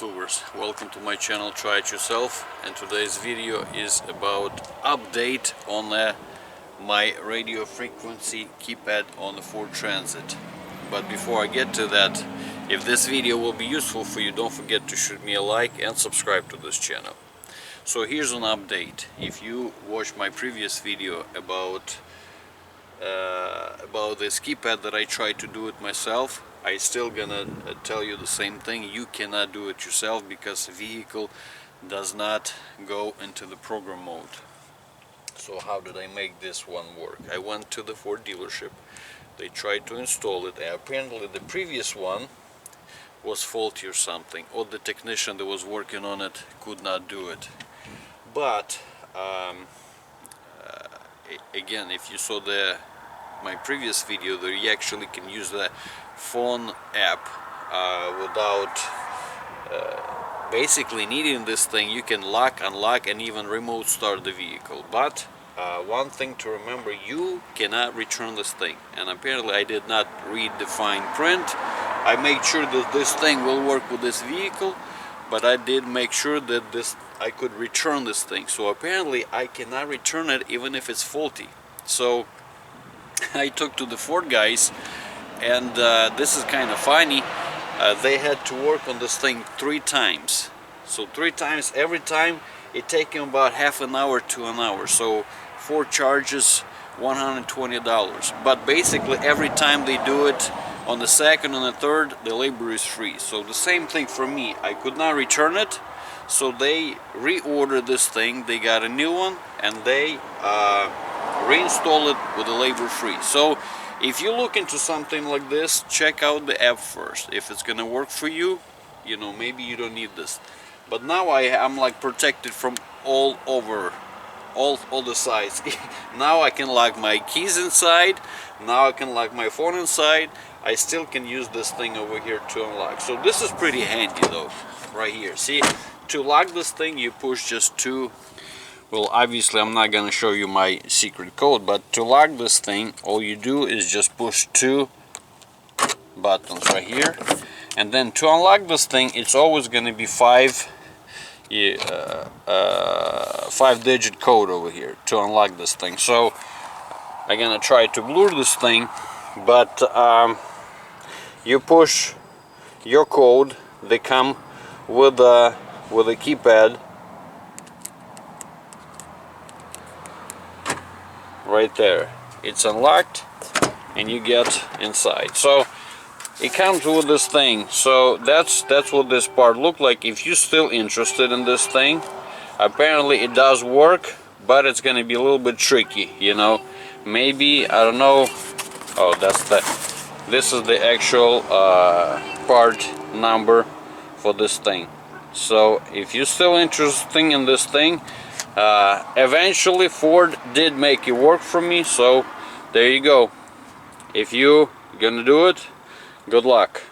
YouTubers, welcome to my channel Try It Yourself, and today's video is about update on my radio frequency keypad on the Ford Transit. But before I get to that, if this video will be useful for you, don't forget to shoot me a like and subscribe to this channel. So here's an update. If you watched my previous video about this keypad that I tried to do it myself, I still gonna tell you the same thing. You cannot do it yourself because the vehicle does not go into the program mode. So how did I make this one work? I went to the Ford dealership. They tried to install it, and apparently the previous one was faulty or something, or the technician that was working on it could not do it. But again, if you saw my previous video, that you actually can use the phone app without basically needing this thing. You can lock, unlock, and even remote start the vehicle. But one thing to remember, you cannot return this thing, and apparently I did not read the fine print. I made sure that this thing will work with this vehicle, but I did make sure that I could return this thing. So apparently I cannot return it even if it's faulty. So I took to the Ford guys, and this is kind of funny. They had to work on this thing 3 times. So 3 times, every time it taking about half an hour to an hour. So 4 charges, $120. But basically every time they do it, on the second and the third, the labor is free. So the same thing for me. I could not return it, so they reordered this thing. They got a new one, and they reinstall it with the labor free. So if you look into something like this, check out the app first. If it's gonna work for you, you know, maybe you don't need this. But now I'm like protected from all over, all the sides. Now I can lock my keys inside. Now I can lock my phone inside. I still can use this thing over here to unlock. So this is pretty handy though, right here. See, to lock this thing, you push just 2. Well, obviously I'm not gonna show you my secret code, but to lock this thing, all you do is just push 2 buttons right here, and then to unlock this thing, it's always gonna be 5-digit code over here to unlock this thing. So I'm gonna try to blur this thing, but you push your code. They come with a keypad right there. It's unlocked and you get inside. So it comes with this thing. So that's what this part looked like. If you're still interested in this thing, apparently it does work, but it's gonna be a little bit tricky, you know. Maybe, I don't know. Oh, this is the actual part number for this thing. So if you're still interested in this thing, eventually Ford did make it work for me. So there you go. If you're gonna do it, good luck.